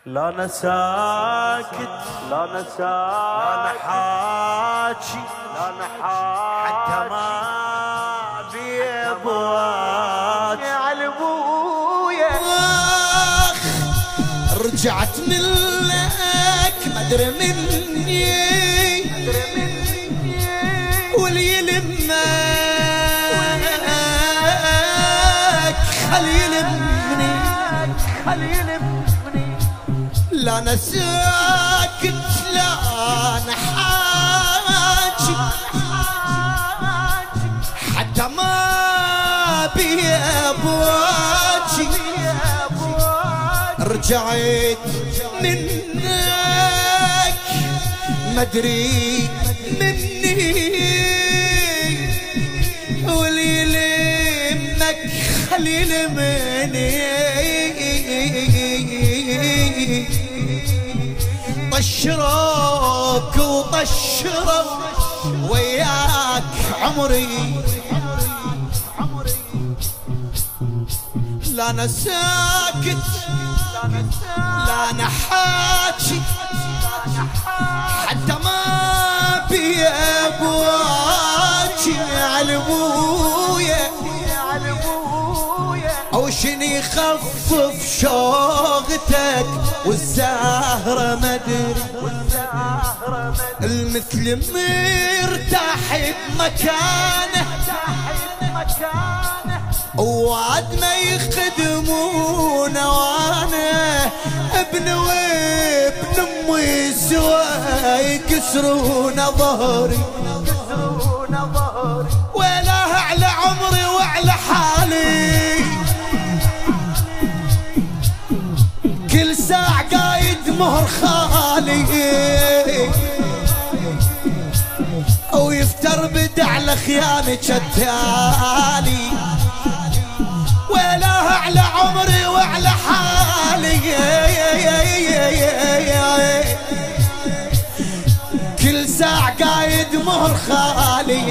لا أنا ساكت، لا أنا ساكت، لا أنا حاجي، لا أنا حاجي، حتى ما بيبوات على أبويا. رجعت منك ما ادري مني واللي يلمك خلي يلمني، خلي يلمني. لا انا ساكت، لا انا حاجي، حتى ما بي ابواجي. رجعت منك ما ادري مني واللي يلمك خلي يلمني. طشرك وطشرك وياك عمري، لا انا ساكت، لا انا حاجي، حتى ما بي ابواجي على ابويا. او شني يخفف شوقتك والزهرة مدري، المثل مرتاح بمكانه وعد ما يخدمونه، وانا ابن وابن امي سوا يكسرون ظهري. ولا على عمري وعلى حالي، كل ساعة قايد مهر خالي ويفتر بدع على خيانة التالي. ولا على عمري وعلى حالي، كل ساعة قايد مهر خالي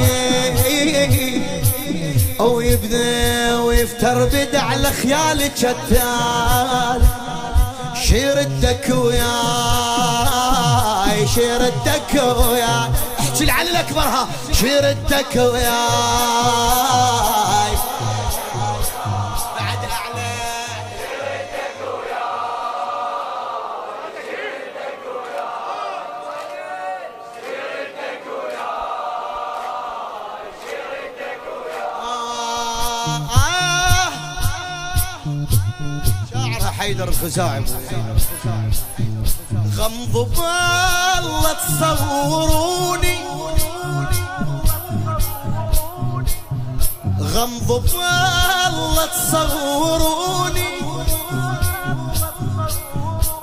ويبني ويفتر بدع على خيالي التالي. شيرتك وياي، شيرتك وياي، احكي العلي الاكبر ها. شيرتك وياي بعد اعلى، شيرتك وياي، شيرتك وياي، شيرتك وياي، شيرتك وياي. شاعر حيدر الخزاعي. غمض بالله تصوروني، غمض بالله تصوروني،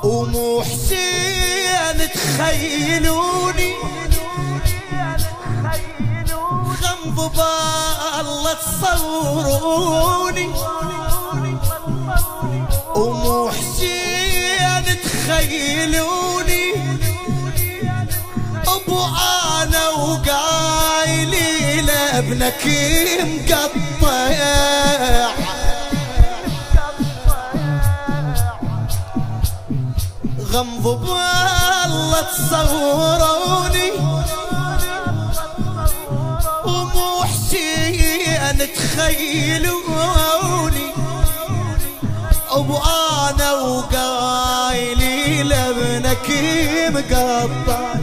ومو حسين تخيلوني. غمض بالله تصوروني، ومو حسين تخيلوني. ابو انا وقايلي لابنك مقطع، غمض بالله تصوروني، ومو حسين تخيلوني. ابو انا وقايلي لابنك مقطع.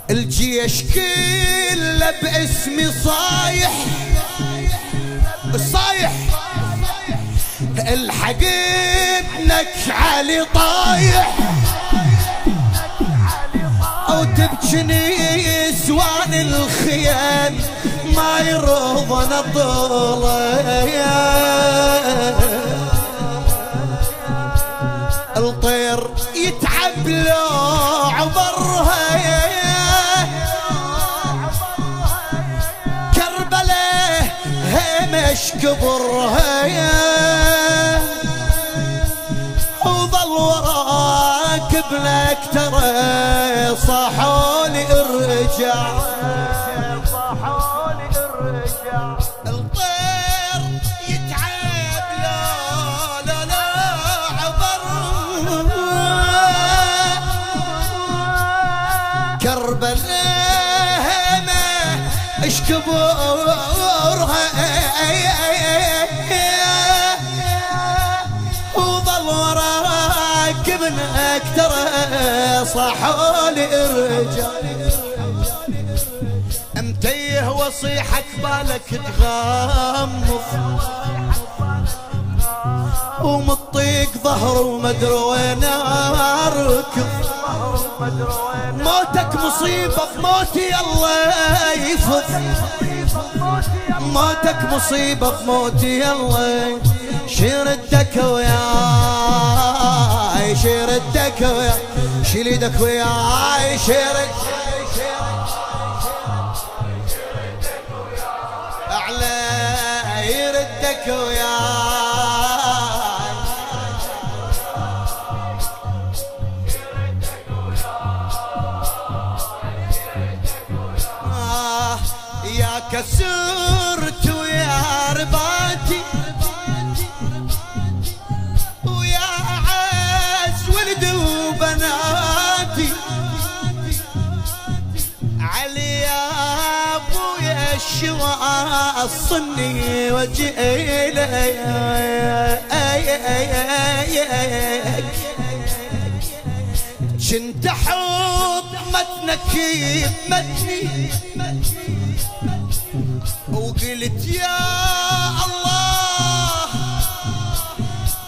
الجيش كله باسمي صايح، صايح الحق ابنك علي طايح. او تبجني سوان الخيام ما يرضى نطلع. الطير يتعب لو عبرها، كربلاء همش كبرها. وظل وراك ابنك ترى صاحولي ارجع، صاحولي ارجع. الطير يتعب لا لا لا كبورها وظل وراك ابنك ترى صحوا لي الرجال امتيه وصيحك بالك تغمض ومطيق ظهر ومدري وين اركض موتك مصيبة بموتي الله يفض موتك مصيبة بموتي الله شردك وياي شردك وياي شيل ايدك وياي شرد اعلى يردك وياي يا كسرت ويا رباتي ويا عز ولد وبناتي علي يا ابويا الشواء الصني وجهي كنت احط متنك متني وقلت يا الله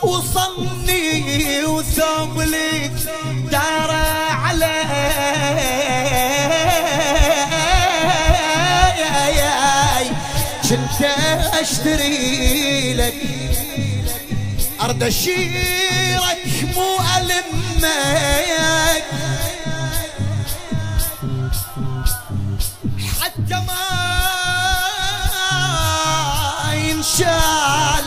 وصلني وثوب لي دار علي كنت اشتري لك ارد اشيرك مو المك حتى ما ينشال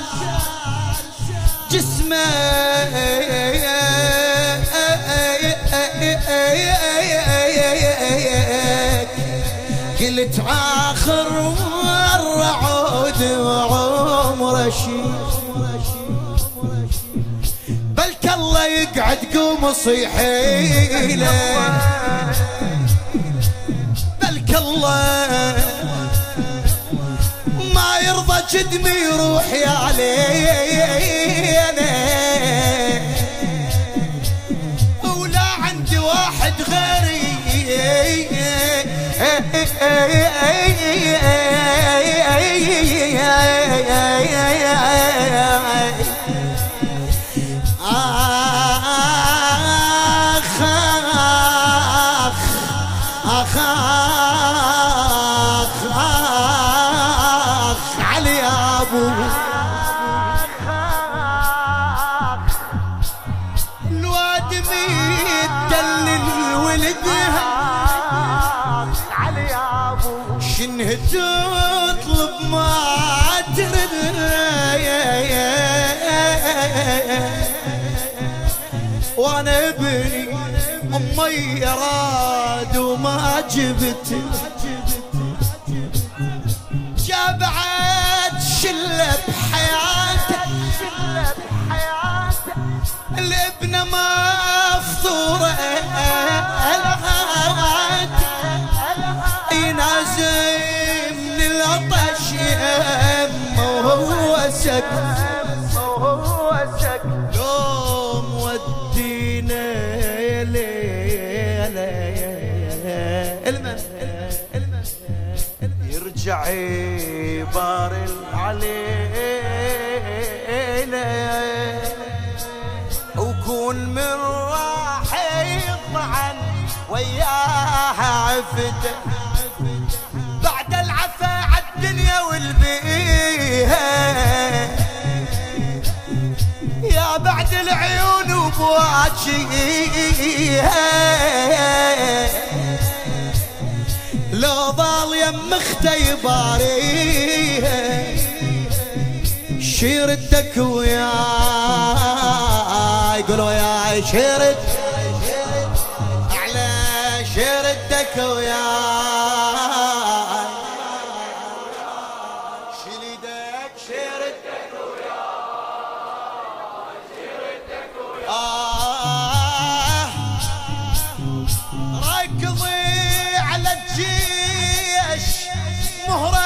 جسمك قلت آخر مرة عود وعمر بلك الله يقعد قوم صيحي له بلك الله ما يرضى جدمي يروح يا علينا ولا عندي واحد غيري الواد ميدلل ولدها علي يا ابو شنه تطلب ما ترد وانا ابني امي اراد وما جبت جابعت شله بحياته الابن مفطوره ينازل من العطش يمه وهو سك يوم ودينا يرجع يبار علينا وكون من راح يطعن وياها عفته بعد العفا عالدنيا والبيها يا بعد العيون وبواجيها لو ضال يم اخته يباريها شيرتك وياي قولوا ياي شيرت اعلى شيرتك وياي شيل ايدك شيرتك وياي شيرتك وياي ركضي على الجيش مهرة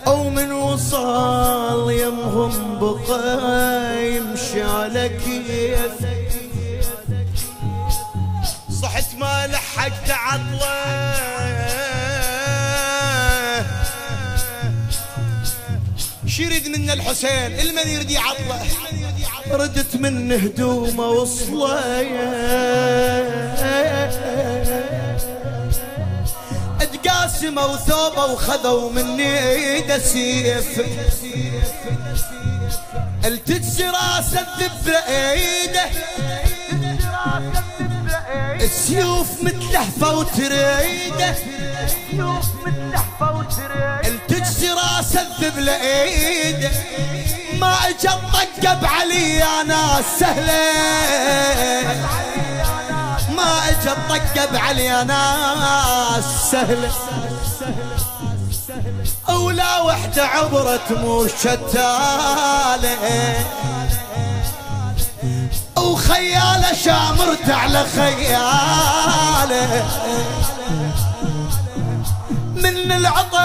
او من وصال يمهم بقى يمشي على كيف. صحت ما لحقت عطله شيريد من الحسين المن يردي عطله ردت من هدومه وصلاه اتقاسموا وثوبه وخذوا مني ايده سيف التجس راسه الذب ايده السيوف متلهفه وتريده التجس راسه الذب لايده ما اجى طقب علي يا ناس سهله ما اجى طقب علي يا ناس سهله اولا وحده عبرت مو شتاله او خياله شامرت على خياله من العطا